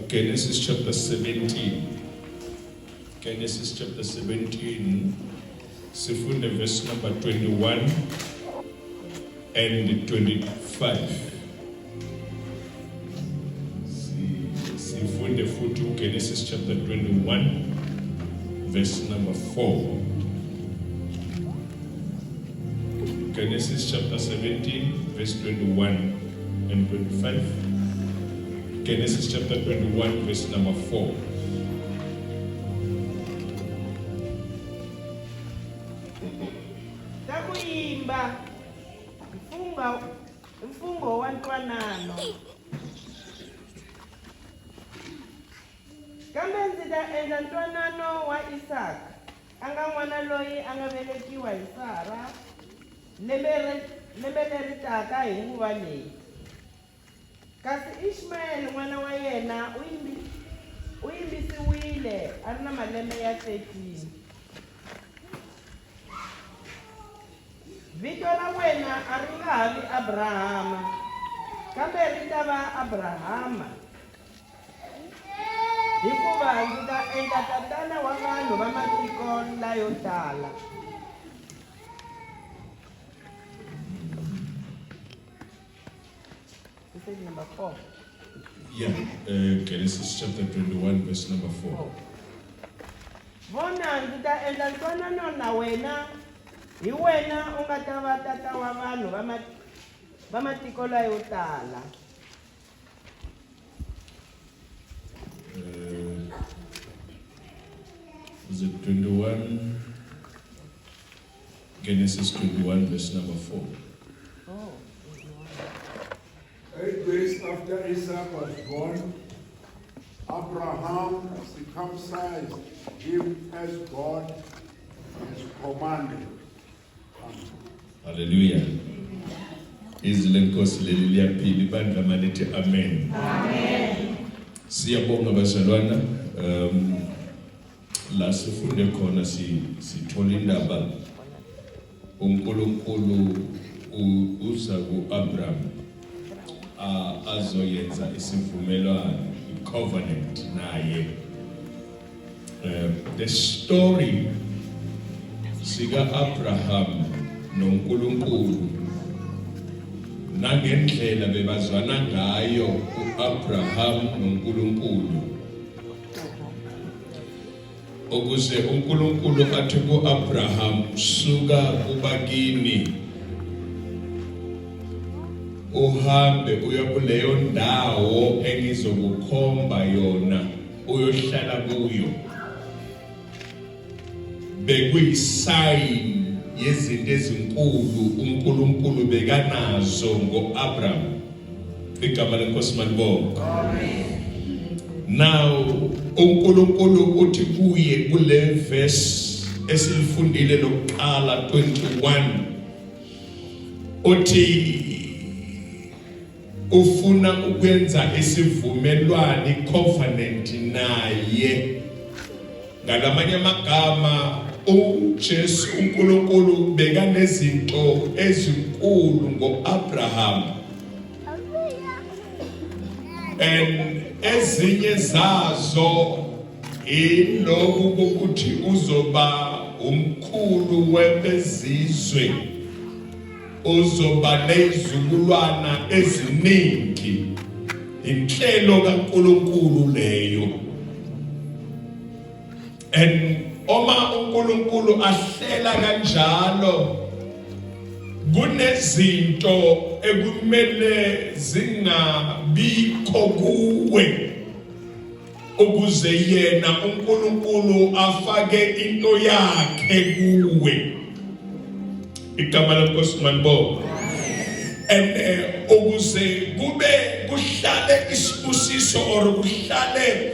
Genesis chapter 17. Genesis chapter 17, sifunde verse number 21 and 25. Sifunde futhi Genesis chapter 21, verse number 4. Genesis chapter 17, verse 21 and 25. Genesis chapter 21, verse number 4. Takuyimba mfungo wa ntwanano. Kambe ndzi ta endla ntwanano wa Isaka, anga n'wana loyi anga velekiwa hi Sara, lembe leri taka hi nguva leyi. Kasi Ishmael n'wana wa yena u yimbisiwile a ri na malembe ya 13. Vito ra wena a ri nga ha vi Abrahama, kambe ri ta va Abrahama, hikuva ndzi ta endla tatana wa vanhu va matiko layo tala. This is number 4. Yeah, Genesis chapter 21, verse number 4. Vona ndzi ta endla ntwanano na wena, hi wena u nga ta va tata wa vanhu va matiko layo tala. Is it 21? Genesis 21, verse number 4. Oh. 8 days after Isaac was born, Abraham circumcised him as God has commanded. Hallelujah. Izwi lenkosi leli liyaphila, ibandla malithi amen. Amen. Siyabonga bazalwana, la sifunde khona sithola indaba uNkulunkulu uza ku-Abraham azoyenza isivumelwano, covenant naye. The story sika-Abraham noNkulunkulu nangendlela bebazwana ngayo u-Abraham noNkulunkulu, ukuze uNkulunkulu athi ku-Abraham, suka kubakini uhambe uye kuleyo ndawo engizokukhomba yona uyohlala kuyo. Bekuyisayini yezinto ezinkulu uNkulunkulu bekanazo ngo-Abraham. Igama lenkosi malibonke. Now uNkulunkulu uthi kuye kule verse esilifundile lokuqala 21, uthi ufuna ukwenza isivumelwano, covenant naye. Ngalamanye amagama uJesu uNkulunkulu bekanezinto ezinkulu ngo-Abraham, and ezinye zazo ilokhu ukuthi uzoba umkhulu webezizwe, uzoba nezizukulwana eziningi. Inhlelo kaNkulunkulu leyo. And uma uNkulunkulu ahlela kanjalo, kunezinto ekumele zingabikho kuwe ukuze yena uNkulunkulu afake into yakhe kuwe. Igama lenkosi malibonke. And ukuze kuhlale isibusiso or kuhlale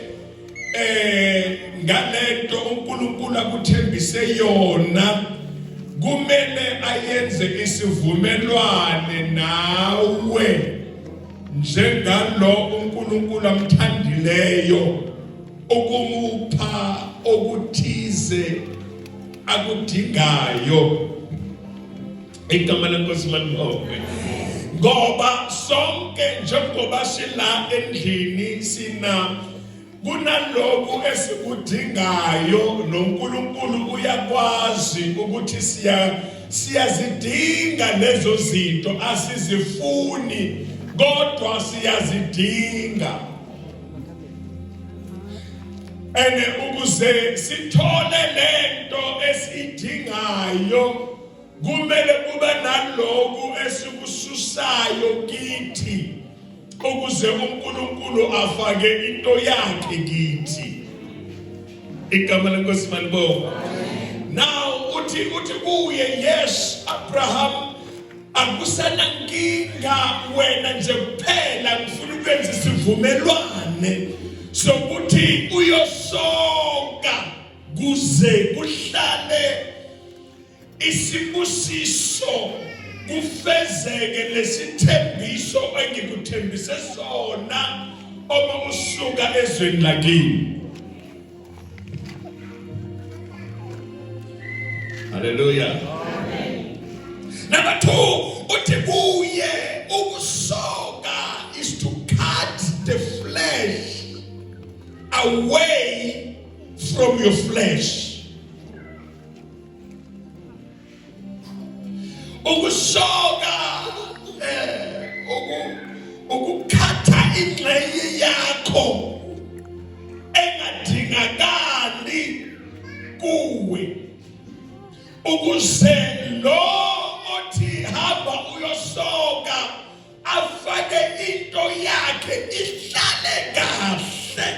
ngalento uNkulunkulu akuthembise yona, kumele ayenze isivumelwano nawe njengalo uNkulunkulu amthandileyo, ukumupha okuthize akudingayo. Igama lenkosi malibonke. ngoba sonke njengoba sila endlini sina kunalokhu esikudingayo noNkulunkulu uyakwazi ukuthi siyazidinga lezo zinto asizifuni kodwa siyazidinga ene ukuze sithole lento esidingayo kumele kube nalokhu esikususayo kithi ukuze uNkulunkulu afake into yakhe kithi igama lenkosi malibonga. Now uthi kuye yes Abraham akusana nkinga wena nje kuphela ngifuna ukwenza isivumelwane sokuthi uyosoka kuze kuhlale isibusiso kufezeke lesithembiso engikuthembise sona uma usuka ezweni lakini. Hallelujah. Amen. Number 2, uthi kuye ukusoka is to cut the flesh away from your flesh. Ukusoka ukukhatha ingxenye yakho engadingakali kuwe ukuze lo othi hamba uyosoka afake into yakhe ihlale kahle.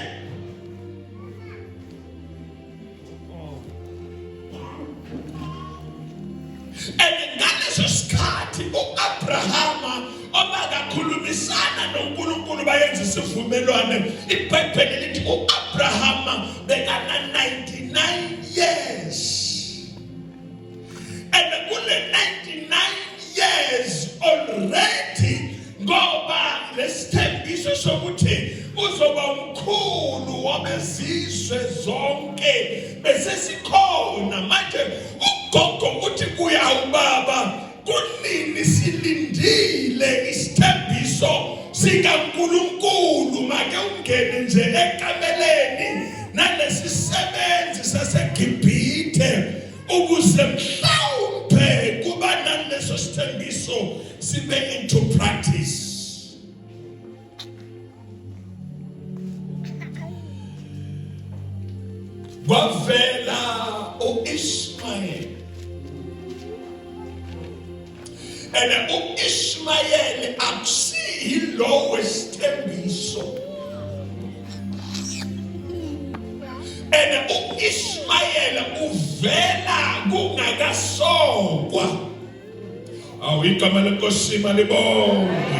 Ngaleso sikhathi uAbrahama obakakhulumisana noNkulunkulu bayenza isivumelwano, iBhayibheli lithi uAbrahama bekana 99 years. And kule 99 years already ngoba lesithembiso sokuthi uzoba umkhulu wabezizwe zonke besesikhona manje ugogo uthi kuya ubaba kunini silindile isithembiso sikaNkulunkulu make ungene nje ekameleni nalesisebenzi saseGibhithe ukuze mhlawumbe kuba naleso sithembiso sibe into practice. Kwavela uIshmael and uIshmael akusiyi lo wesithembiso and uIshmael uvela kungakasokwa. Awigama lenkosi malibonga.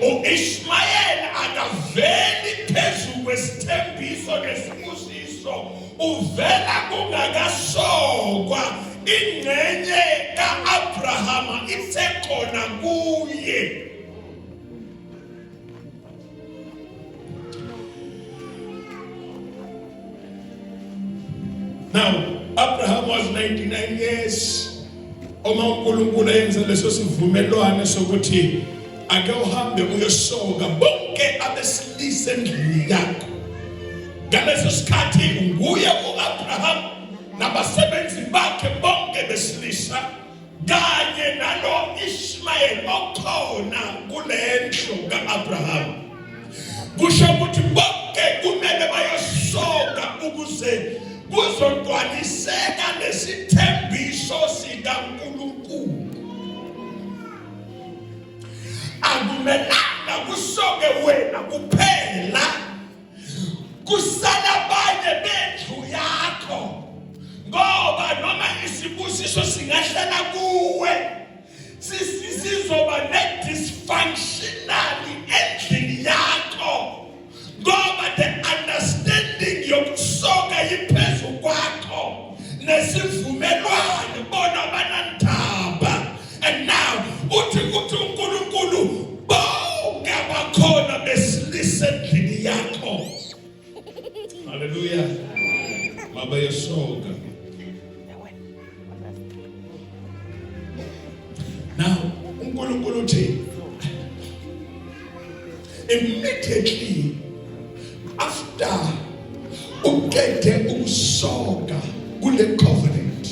uIshmael akaveli phezu kwesithembiso nesibusiso, uvela kungakasokwa. Ingxenye kaAbrahama isekhona kuye. Now Abraham was 99 years. Uma uNkulunkulu yenza leso sivumelwano sokuthi ake uhambe uyosoka bonke abesilisa endlini yakho. Ngaleso sikhathi nguye uAbraham nabasebenzi bakhe bonke besilisa kanye nalo Ishmael okhona kulendlu kaAbraham. Kusho ukuthi bonke kumele bayosoka ukuze kuzogcwaliseka lesithembiso sikaNkulunkulu. Akumelanga kusoke wena kuphela, kusala abanye bendlu yakho, ngoba noma isibusiso singahlala kuwe sizoba ne-dysfunctionally endlini yakho, ngoba the understanding yokusoka yiphezu kwakho nesivumelwano bona banandaba. And now uthi uNkulunkulu bonke abakhona besilisa endlini yakho. Hallelujah. Baba yasoka. Now uNkulunkulu uthi immediately after uqede ukusoka kule covenant,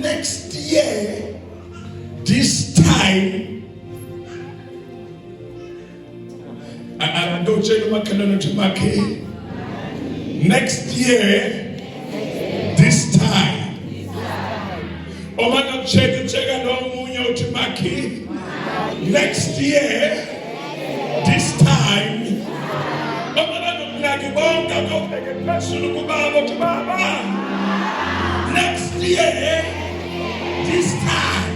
next year this time angitshela umakhelwane ukuthi makhe, next year this time omana kucheka nomunye uthi makhe, next year this time omana nokunaki bonke ngobheke phezulu kubaba uthi baba, next year this time.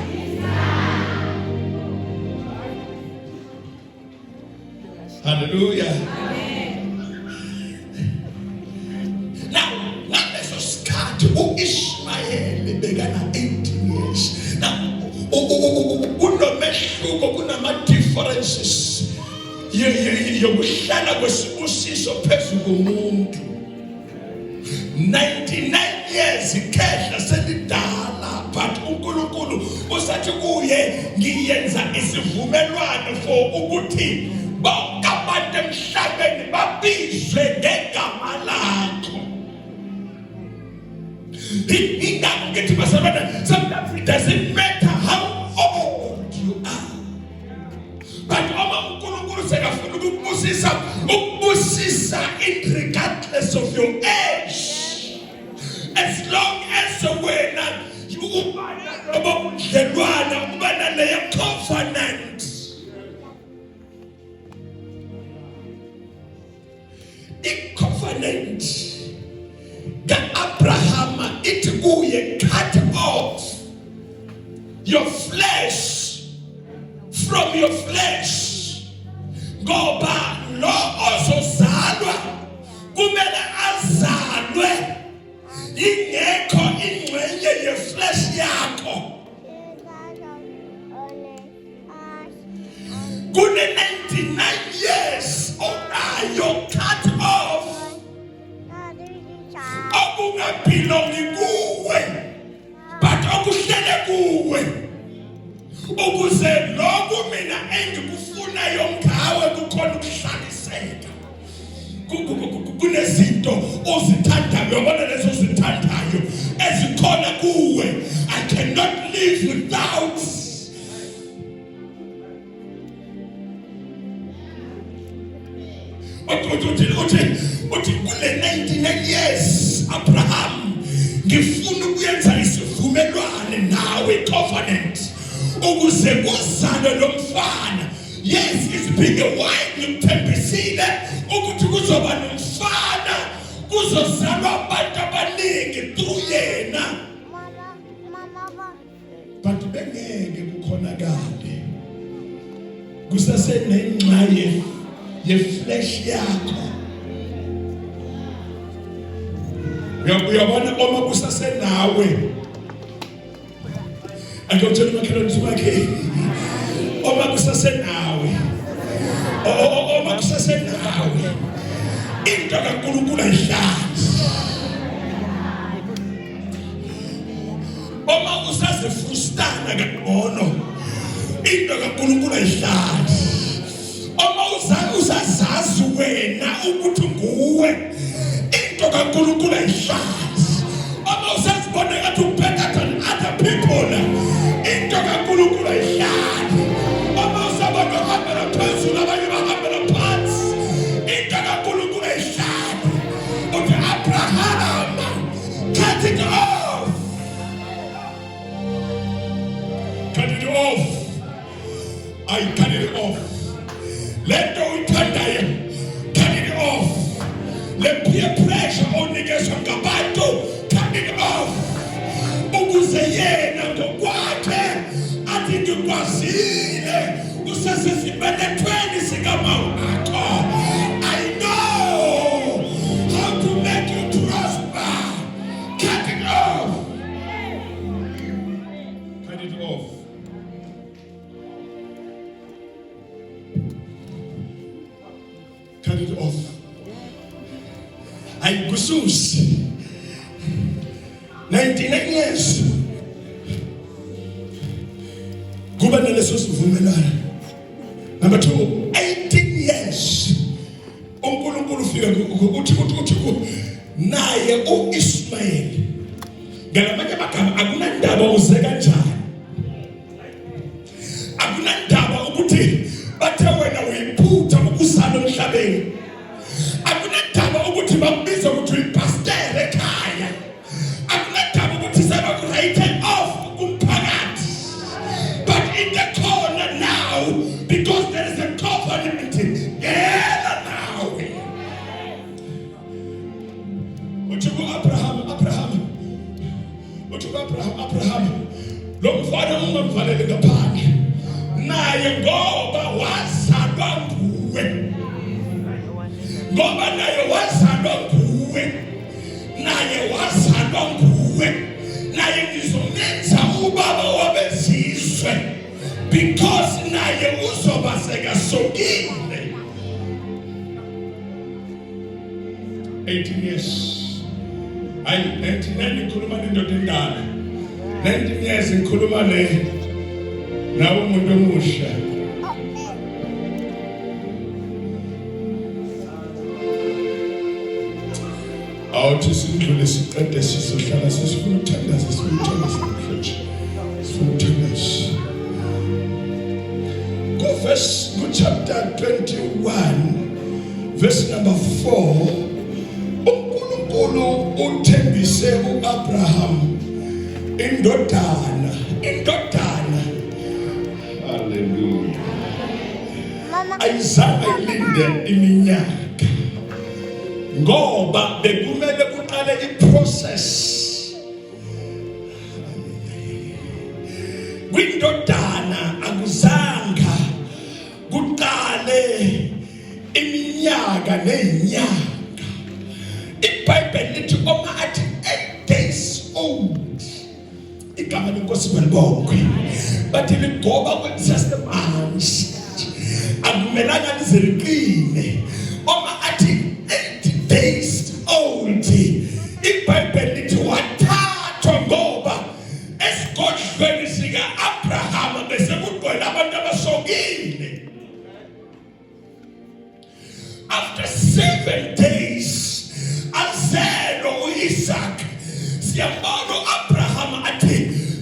Hallelujah. Now, ngaleso sikhathi uIshmayeli bekana 18 years. Now, kunomehluko, kunama differences yokuhlala kwesibusiso phezulu komuntu. 99 years ikhehla selidala, but uNkulunkulu usathi kuye ngiyenza isivumelwano for ukuthi bonke abantu emhlabeni babizwe ngegama lakho. Sometimes it doesn't matter how old you are, but uNkulunkulu sekafuna ukubusisa regardless of your age, as long as wena ubana leyo covenant. I-covenant ka-Abraham ithi kuye, cut off your flesh from your flesh, ngoba lo ozozalwa kumele azalwe ingekho ingxenye ye-flesh yakho. Kune 99 years onayo, cut off okungabelongi kuwe but okuhlele kuwe, ukuze lokhu mina engikufunayo ngawe kukhona ukuhlaliseka. Kunezinto ozithandayo, yabona lezo zithandayo ezikhona kuwe. I cannot live without. Uthi kule 99 years Abraham ngifuna ukuyenza isivumelwano nawe, covenant, ukuze kuzalwe lo mfana. Yes, it's been a while ngimthembisile ukuthi kuzoba nomfana, kuzozalwa abantu abaningi through yena, but bengeke kukhonakale kusasenengxenye ye-flesh yakho. Uyabona uma kusasenawe, angiyotshela umakhelwane wakhe, uma kusasenawe, uma kusasenawe, into kaNkulunkulu ayihlali. Uma usazifrustana kangcono, into kaNkulunkulu ayihlali. Uma usazazi wena ukuthi nguwe, into kaNkulunkulu ayihlali. Uma usazibona ngathi better than other people, into kaNkulunkulu ayihlali. Uma usabona uhambela phezulu abanye bahambela phansi, into kaNkulunkulu ayihlali. Uthi Abraham, cut it off. Cut it off. I cut it off. Let go ithandayo, cut it off. Le peer pressure onikezwa ngabantu, cut it off. Ukuze yena ngokwakhe athi ngikwazile usesesibelethweni sikamawakho. I know how to make you prosper. Cut it off. Cut it off. Cut it off. Ayikususi 99 years kuba naleso sivumelwano. Number 2, uNkulunkulu ufika uthi naye uIsmayeli ngalamanye amagama akunandaba uze kanjani, akunandaba ukuthi bathe wena uyiphutha ukuzala emhlabeni, akunandaba ukuthi bakubiza ukuthi uyipastor ekhaya, akunandaba ukuthi sebakurate off kumphakathi, but in the corner now because there is a covenant yena nawe. Uthi Abraham lo mfana ungamvalele ngaphandle naye ngoba wazalwa nguwe, ngoba naye wazalwa nguwe, naye ngizomenza ubaba wabezizwe because naye uzoba sekasokile. 18 years. Hayi 19 ngikhuluma nendoda endala, 19 years ngikhuluma nawe umuntu omusha. Awuthi sindlule siqede sizohlala sifuna ukuthandaza, sifuna ukuthandaza. Go chapter 21 verse number 4. uNkulunkulu uthembise uAbraham indodana. Hallelujah. Ayizange ilinde iminyaka ngoba bekumele kuqale iprocess kwindodana, akuzanga kuqale iminyaka nezinyanga. iBhayibheli lithi oma athi 8 days old igama lenkosi balibongwe, bathi ligoba just a month akumelanga lizeliqine. Oma athi 8 days old iBhayibheli lithi wathathwa ngoba esigodlweni sika Abraham bese kugcwele abantu abasokile. After 7 days azelo uIsaac. Siyabona uAbraham athi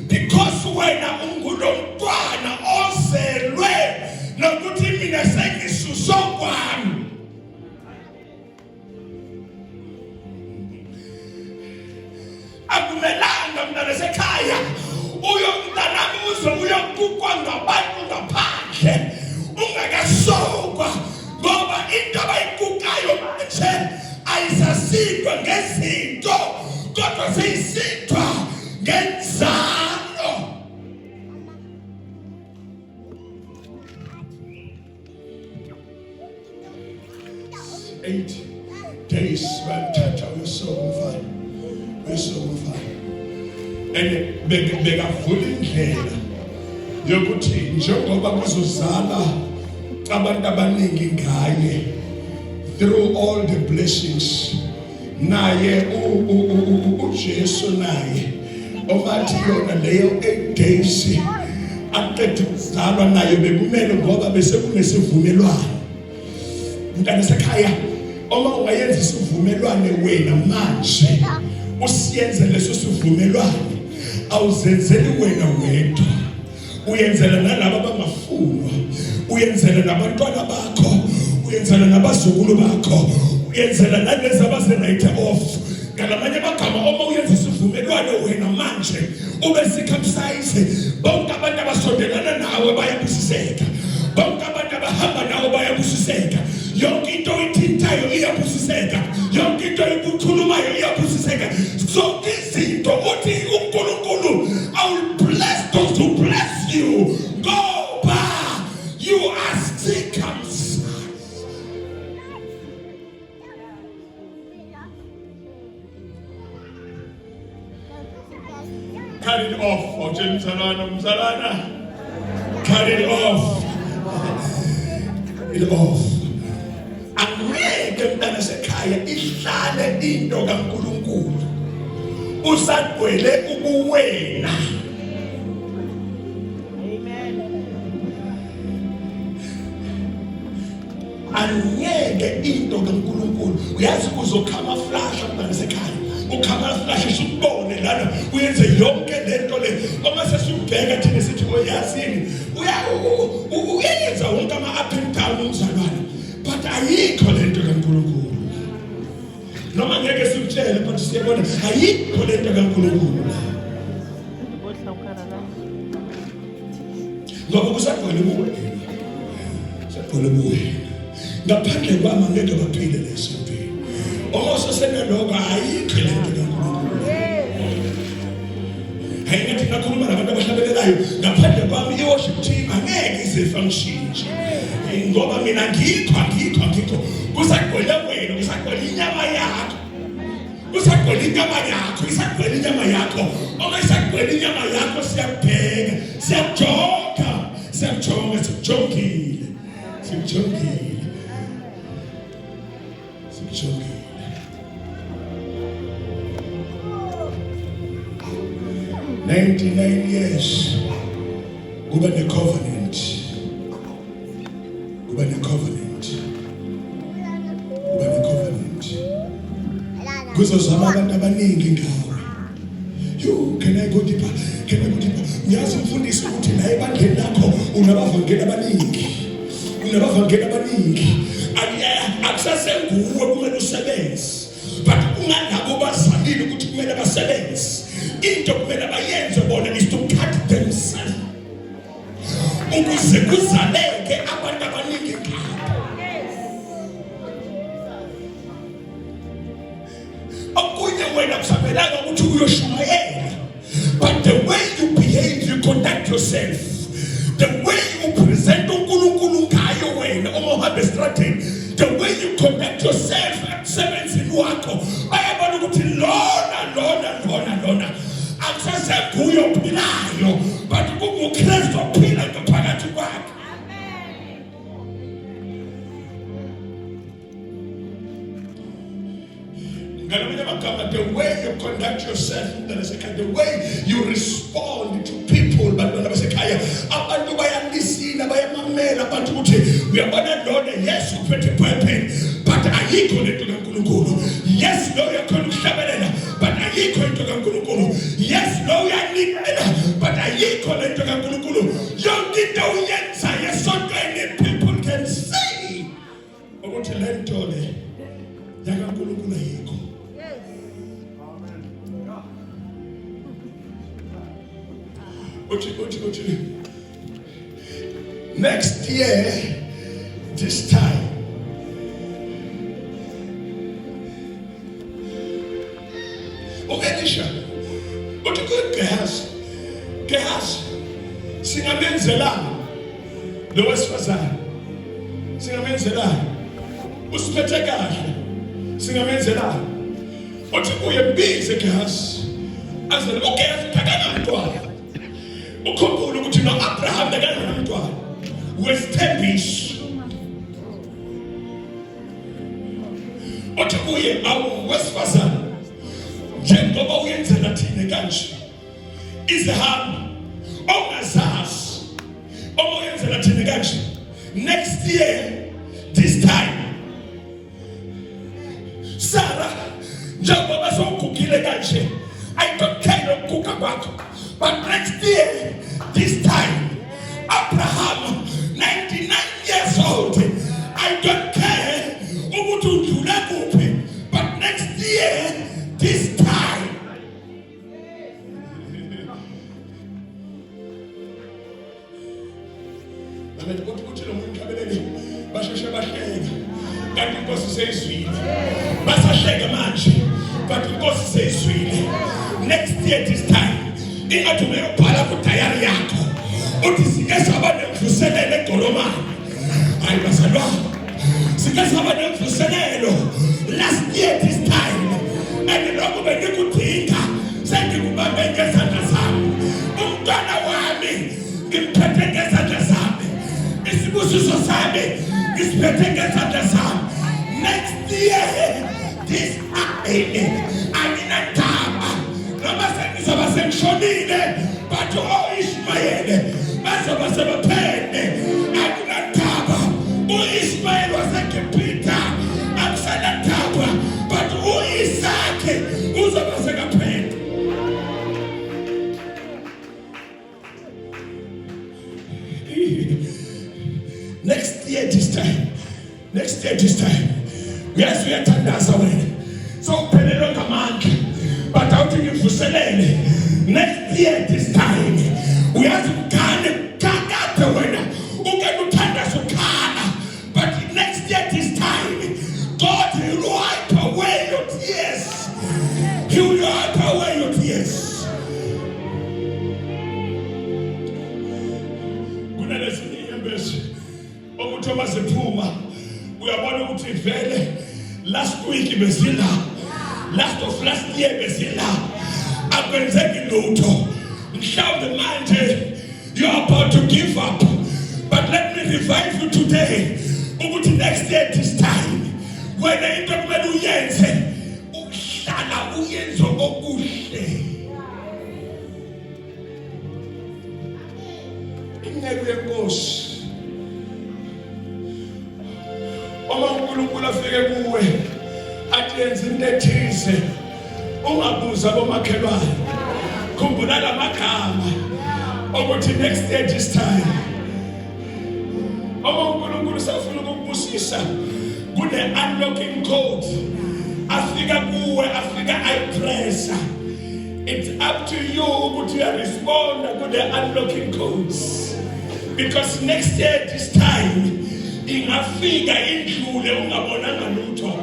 because wena ungulomntwana ozelwe nokuthi mina sengisuso kwami. Akumelanga mntana sekhaya uyomntanami uze uyokukwa ngabantu ngaphandle ungakasokwa, ngoba into abayikukayo manje ayisasindwa ngezinto kodwa seyisindwa ngenzalo. Eight days bathatha wesokufa and bekavula indlela yokuthi njengoba kuzozala abantu abaningi ngaye through all the blessings, naye uJesu naye obathi yona leyo 8 days aqedwe ukuzalwa naye bekumele ngoba bese kunesivumelwano. Mntana sekhaya uma ungayenza isivumelwano wena manje usiyenze leso sivumelwano, awuzenzeli wena wedwa, uyenzela nalabo abangafunwa, uyenzela nabantwana bakho, uyenzela nabazukulu bakho, uyenzela nalezi abaze-write off. Ngalamanye amagama uma uyenza isivumelwano wena manje ube circumcise, bonke abantu abasondelana nawe bayabusiseka, bonke abantu abahamba nawe bayabusiseka, yonke into oyithintayo iyabusiseka, yonke into oyikhulumayo iyabusiseka. Zonke izinto uthi uNkulunkulu I will bless those who bless you ngoba you are circumcised. Cut it off, Mzalana. Cut it off. It off. Angeke mntana sekhaya ihlale into kaNkulunkulu usagwele ubuwena. Amen. Angeke into uyazi uzocamouflage abantwana sekhaya, ucamouflage usubone lana uyenze yonke lento le. Uma sesubheka thina sithi oyazini uyenza wonke ama-up and down umzalwane, but ayikho lento kaNkulunkulu. Noma ngeke sikutshele but siyabona ayikho lento kaNkulunkulu. Ngoba kusagcwele ubuwena, sagcwele ubuwena. Ngaphandle kwami angeke baphile lesompilo. Omoso seneloko ayikho lento kaNkulunkulu. Hayingathi nakhuluma nabantu abahlabelelayo, ngaphandle kwami i-worship team angeke ize-function. Ngoba mina ngikho kusagcwele wena, kusagcwele inyama yakho, kusagcwele inyama yakho, isagcwele inyama yakho. Uma isagcwele inyama yakho siyabheka, sikujongile. 99 years kuba ne-covenant. Kuzozama abantu abaningi ngawe. Can I go deeper? Ngiyazi umfundisi ukuthi la ebandleni lakho unabavangeli abaningi. Akusasenguwe kumele usebenze, but ungalabo bazalile ukuthi kumele basebenze. Into kumele bayenze bona is to cut themselves ukuze kuzaleke abantu abaningi ngabo. Okunye wena kusamelanga ukuthi uyoshumayela, but the way you behave, you conduct yourself, the way you present uNkulunkulu ngayo wena uma uhambe estradeni, the way you conduct yourself emsebenzini wakho, bayabona ukuthi lona akusasenguye ophilayo, but kunguKristu ophila ngaphakathi kwakhe. The way you conduct yourself, the way you respond to people, abantu bayalisina bayamamela abantu ukuthi uyabona lona yes uphethe iBhayibheli but ayikho lento kaNkulunkulu. Yes lo uyakhona ukuhlabelela but ayikho into kaNkulunkulu. Yes lo uyanikela but ayikho lento kaNkulunkulu. Yonke into uyenzayo esontweni people can see ukuthi lento le kaNkulunkulu ayikho. Next year, this time, Elisha, what a good Gehazi, singamenzela, lo wesifazane, singamenzela, usiphethe kahle, singamenzela, uthi uyembize Gehazi, azele uGehazi kakanantwana. Ukhumbule ukuthi no-Abraham bekanamntwana wesithembiso. Uthi kuye awesifazane, njengoba uyenzela thina kanje, izihamba ongazazi uma uyenzela thina kanje, next year this time Sarah njengoba sowugugile kanje, I don't care ukuguga kwakho, but next year this time Abraham 99 years old, I don't care ukuthi udlule kuphi, but next year this time ukuthi lo muntu kabelele basheshe bahleka kanti inkosi seyizwile, basahleka manje but inkosi seyizwile. Next year this time ingathi uyobhala kudayari yakho uthi sike saba nemvuselelo eGolomane. Hayi bazalwane, sike saba nemvuselelo last year this time, and lokho bengikudinga sengikubambe ngezandla zami. Umntwana wami ngiphethe ngezandla zami, isibusiso sami ngisiphethe ngezandla zami. Next year this time anginandaba noma sengizoba sengishonile, but Ishmayeli bazoba sebaphende. Akunandaba, uIshmayeli waseGibhithe akusanandaba, time. Yes, uyathandaza wena. So uphelelwe ngamandla. But awuthi ngivuselele next year this time. Uyazi ukane kakade wena. Ungeke uthandaza ukhala. But next year this time God will wipe away your tears. He will wipe away your tears. Kunalezinye inyembezi ukuthi maziphuma uyabona ukuthi vele last week bezila, last of last year bezila, akwenzeki lutho. Mhlawumbe manje you are about to give up, but let me revive you today ukuthi next year this time wena into kumele uyenze uhlala uyenze okuhle. Ingeke yenkosi uma uNkulunkulu afike kuwe athi yenza into ethize ungabuza bomakhelwane. Khumbula lamagama ukuthi next year this time uma uNkulunkulu safuna ukubusisa kune unlocking code afika kuwe afika ipressure. It's up to you ukuthi you respond to the unlocking codes. Because next year this time ingafika indlule ungabonanga lutho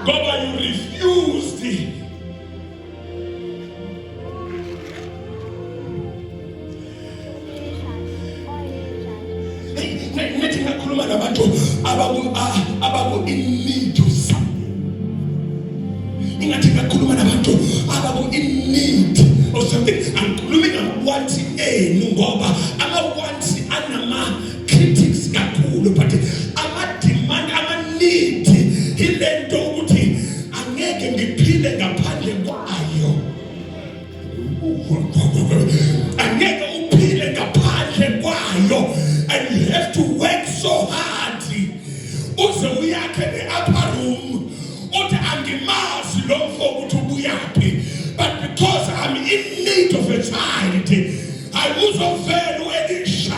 ngoba you refused. Nithi ngakhuluma nabantu ababu in need of something. Ingathi ngakhuluma nabantu ababu in need of something. Angikhulumi ngabantu ngoba amawanti anama critics kakhulu, but ama-demand, ama-need ilento ukuthi angeke ngiphile ngaphandle kwayo. Angeke uphile ngaphandle kwayo, and you have to work so hard uze uyakhe ne-upper room uthi angimazi lo mfo ukuthi ubuyaphi, but because I'm in need of a child ayuzovela uElisha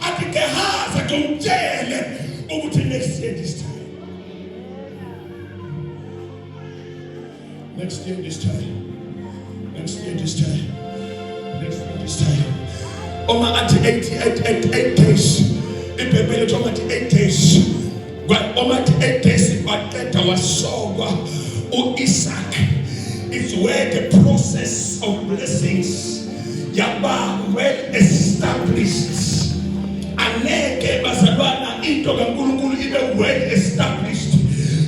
athi Gehazi akumtshele ukuthi next year this time. Next year this time. Next year this time. Next year this time. Oma athi 8 days. Ibhebhele Oma athi 8 days. Oma athi 8 days waqeda wasokwa uIsaac. It's where the process of blessings yaba well established. Aneke bazalwana into kaNkulunkulu ibe well established.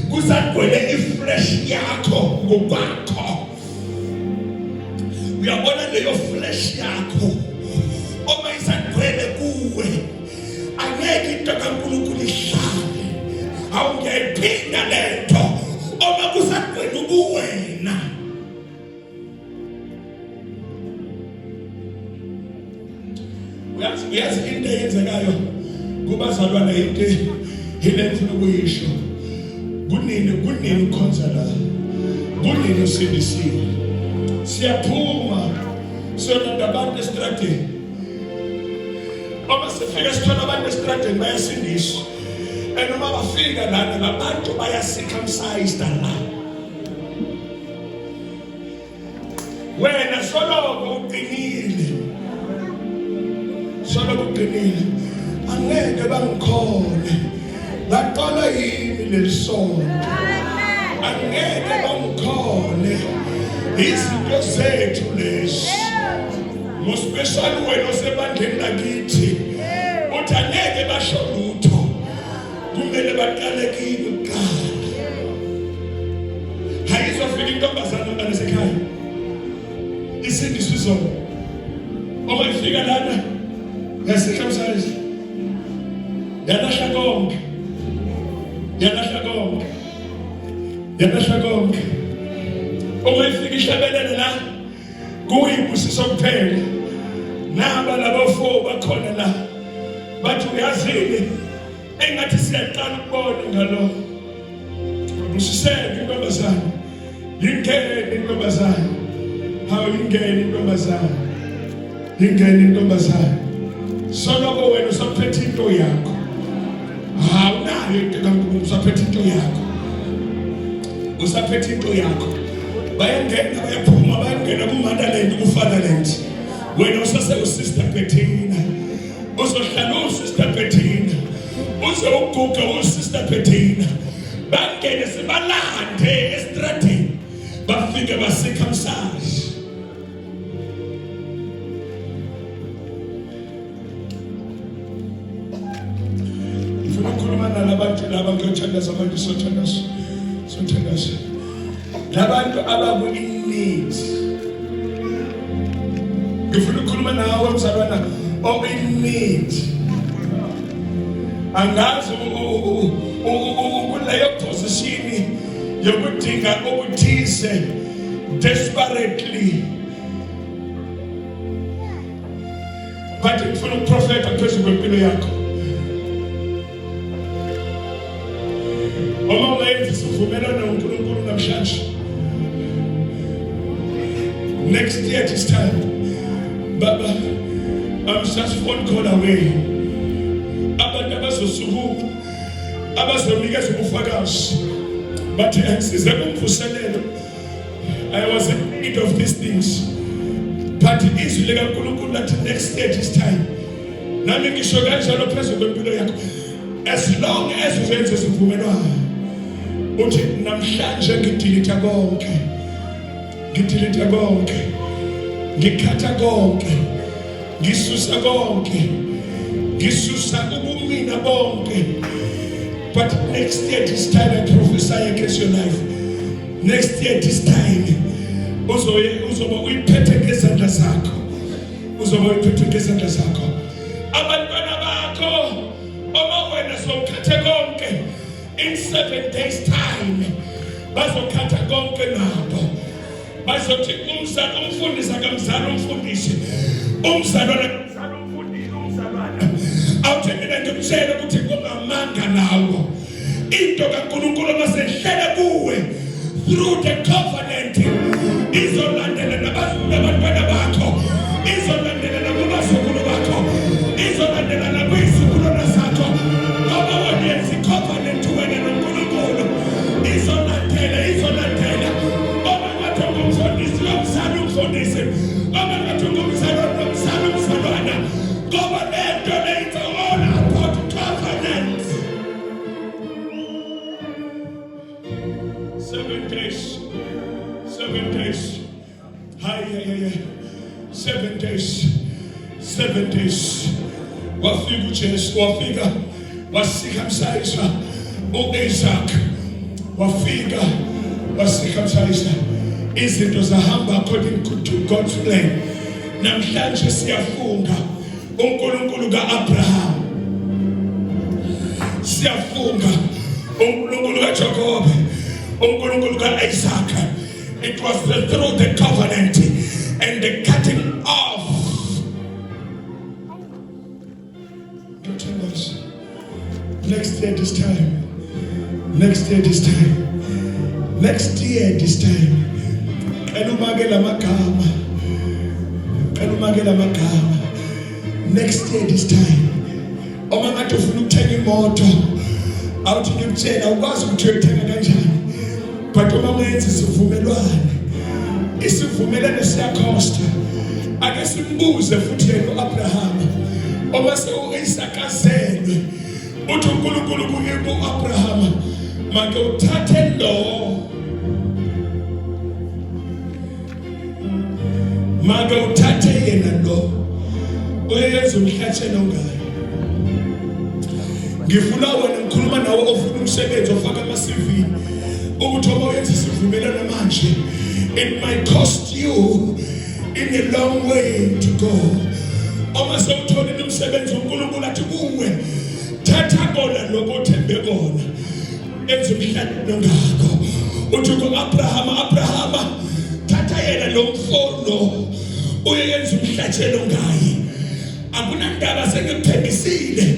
Kusagcwele iflesh yakho ngokwakho. Uyabona leyo flesh yakho oma isagcwele kuwe. Aneke into kaNkulunkulu ihlale. Awungayiphinda lento oma kusagcwele kuwena. Uyazi into eyenzekayo kubazalwana into hilefuna ukuyisho. Kunini ukhonza la. Kunini usindisiwe. Siyaphuma sona abantu estradeni. Uma sifika sithola abantu estradeni bayasindiswa. Noma bafika lana labantu bayacircumcised la. Wena soloko uqinile. Soloko uqinile. Angeke bangikhole. Laqala yini lesonto. Angeke bangikhole. Izinto zethu lezi. Mospecially wena osebandleni lakithi. Uthi angeke basho lutho. Kumele baqale kini kuqala. Hayizofika intombazana lasekhaya. Isindiswa izolo. Uma ifika lana yasicircumcise. Yalahla konke. Uma ifika ihlabelele la kuyibusiso kuphela. Naba labafo bakhona la. Bathi uyazini engathi siyaqala ukubona ngalo. Busiseke intombazana. Ingene intombazana. Hawu ingene intombazana. Soloko wena usaphethe into yakho. Awunayo into kaNkulunkulu usaphethe into yakho. usaphethe into yakho. Bayangena bayaphuma bayangena ku-motherland ku-fatherland. Wena usase usister Bettina. Uzohlala usister Bettina. Uze uguga usister Bettina. Bangene sibalande estradini. Bafike bacircumcise. Ngifuna ukukhuluma nalabantu laba ngiyothandaza abantu sothandaza. Labantu abaku in need. Ngifuna ukukhuluma nawe mzalwana in need. Angazi ukuleyo position yokudinga okuthize desperately. But ngifuna ukuprofeta phezu kwempilo yakho. Oma ungayenza isivumelwano noNkulunkulu namhlanje. Next year this time, Baba, I'm just one call away. Abantu abazosuku abazonikeza ubufakazi bathi angisize kumvuselelo. I was in need of these things, but izwi likaNkulunkulu lathi next year this time. Nami ngisho kanjalo phezu kwempilo yakho. As long as uzenze isivumelwano, uthi namhlanje ngidilitha konke. Ngidilitha konke. Ngikhatha konke. Ngisusa konke. Ngisusa ubumina bonke. But next year this time I prophesy against your life. Next year this time uzoba uyiphethe ngezandla zakho. Uzoba uyiphethe ngezandla zakho. Abantwana bakho oma wena sokhathe konke in 7 days time. Bazokhatha konke nabo. Bazothi umfundisi akamzala umfundisi. Umzalwana kamzala umfundisi umzalwana. Awuthi mina ngimtshela ukuthi kungamanga nawo. Into kaNkulunkulu masehlele kuwe through the covenant. Izolandela nabantwana bakho. Izolandela nabazukulu bakho. Izolandela nabayizukulu zakho. Ngoba wena covenant wena noNkulunkulu. Izolandela. Ngoba ngathi ngumfundisi lomzala umfundisi. Ngoba ngathi ngumzala umzalwana. Ngoba lento lento all about covenant. 7 days. 7 days. Hi. 7 days. 7 days. Wafika uJesu, wafika wasicircumcise uIsaac. Wafika wasicircumcise. Izinto zahamba according to God's plan. Namhlanje siyafunga uNkulunkulu kaAbraham. Siyafunga uNkulunkulu kaJacob. uNkulunkulu kaIsaac. It was through the covenant and the cutting off. Next year this time. Next year this time. Next year this time. Kalumagela magama. Next year this time. Oma ngathi ufuna ukuthenga imoto. Awuthi ngimtshela ukwazi ukuthi uyithenga kanjani. But uma wenza isivumelwano siyacosta. Ake simbuze futhi yena uAbraham. Oma se-Isaac azelwe. Uthi uNkulunkulu ku-Abraham, make uthathe lo. Make uthathe yena lo. Uyenze umhlatshelo ngayo. Ngifuna wena ngikhuluma nawe ofuna umsebenzi ofaka ama-CV. Ukuthi uma uyenza isivumelwano manje, it might cost you in a long way to go. Uma sewutholile umsebenzi uNkulunkulu athi kuwe, thatha kona lokho thembe kona. Enze umhlatshelo ngakho. Uthi ku-Abraham, thatha yena lo mfono uyenze umhlatshelo ngaye. Akunandaba sengikuthembisile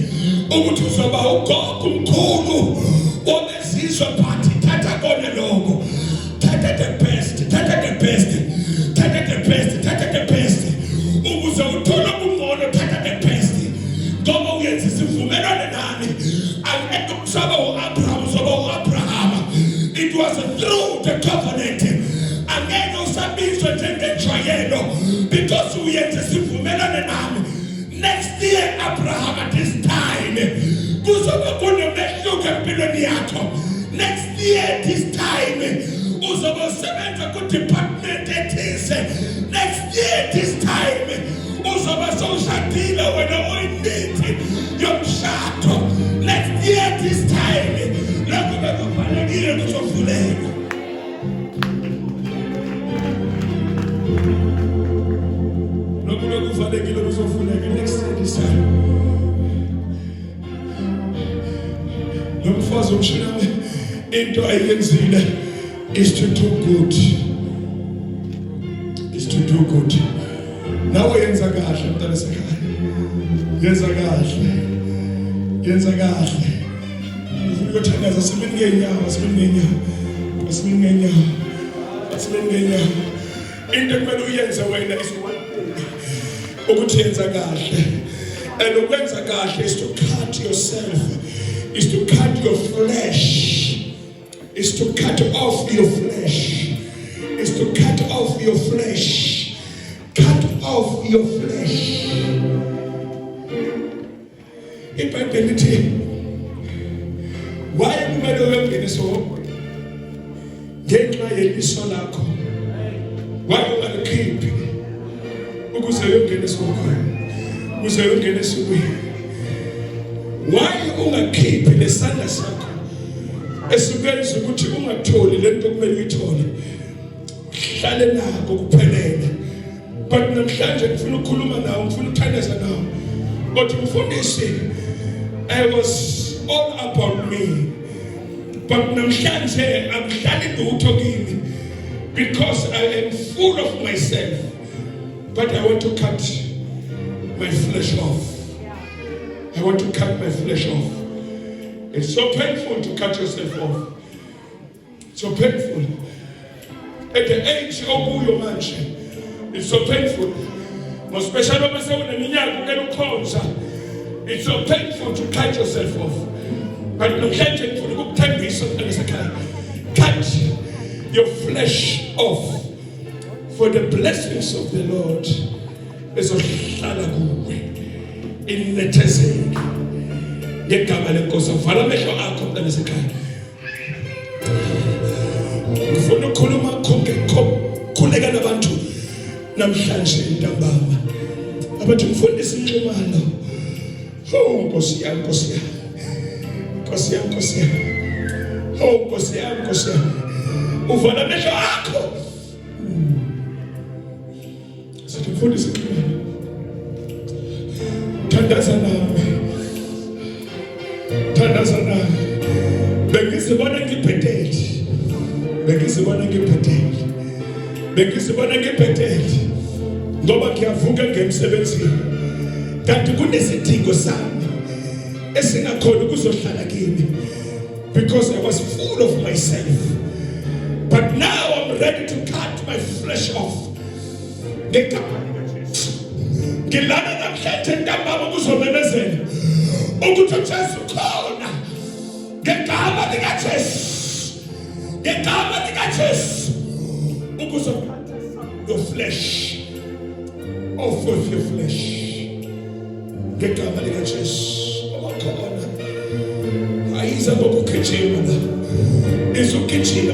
ukuthi uzoba ugogo omkhulu obezizwe phansi. Thatha kona lokho. Thatha the best. Ukuze uthole ubungcono, thatha the best. Ngoba uyenza isivumelwano nami. Angeke usaba uAbraham, uzoba uAbraham. It was through the covenant. Angeke usabizwe njengejwayelo because uyenze sivumelane nami. Next year Abraham at this time kuzoba kunomehluko empilweni yakho. Next year this time uzoba usebenza ku-department ethize. Next year this time uzoba sowushadile wena uyindithi yomshado. Next year this time lokho bekufanelekile kuzovuleka. Lokho bekufanelekile kuzovuleka next year this time. Nomfazi omshilane into ayenzile is to do good. Is to do good. Nawe yenza kahle mntana sekhaya. Yenza kahle. Yenza kahle. Ufuna ukuthandaza simini ngenyawo, simini ngenyawo. Simini ngenyawo. Simini ngenyawo. Into ekumele uyenze wena is one thing. Ukuthi yenza kahle. And ukwenza kahle is to cut yourself. Is to cut your flesh. Is to cut off your flesh. Is to cut off your flesh. Cut off your flesh. IBhayibheli lithi waye kumele uyongeniso ngenxa yeliso lakho. Waye ungalikhiphi ukuze uyongeniso kwayo. Ukuze uyongeniso kuyo. Waye ungakhiphi lesandla sakho esukwenza ukuthi ungatholi lento okumele uyithole. Hlale nako kuphelele. But namhlanje ngifuna ukukhuluma nawe, ngifuna ukuthandaza nawe. But umfundisi, I was all about me. But namhlanje angihlali lutho kimi because I am full of myself. But I want to cut my flesh off. I want to cut my flesh off. It's so painful to cut yourself off. So painful. At the age of your mansion, it's so painful. Especially it's so painful to cut yourself off. But cut your flesh off for the blessings of the Lord. Is in the testing. Ngegama lenkosi vala amehlo akho mntana sekhaya. Ngifuna ukukhuluma khuleka nabantu namhlanje ntambama. Abantu ngifundisa inximano. Oh Nkosi yami, Nkosi yami. Nkosi yami, Nkosi yami. Oh Nkosi yami, Nkosi yami. Uvala amehlo akho. Sathi ngifundisa inximano. Thandaza nami. Thandaza nami. Bengizibona ngiphethe. Bengizibona ngiphethe. Bengizibona ngiphethe. Ngoba ngiyavuka ngemsebenzini. Kanti kunesidingo sami esingakhona ukuzohlala kimi because I was full of myself. But now I'm ready to cut my flesh off. Ngilana namhlanje ntambama kuzomemezela ukuthi uJesu khona. Ngegama likaJesu. Ngegama likaJesu. Ukuzophatha your flesh. Off with your flesh. Ngegama likaJesu. Okhona. Ayiza ngokugijima la. Izogijima.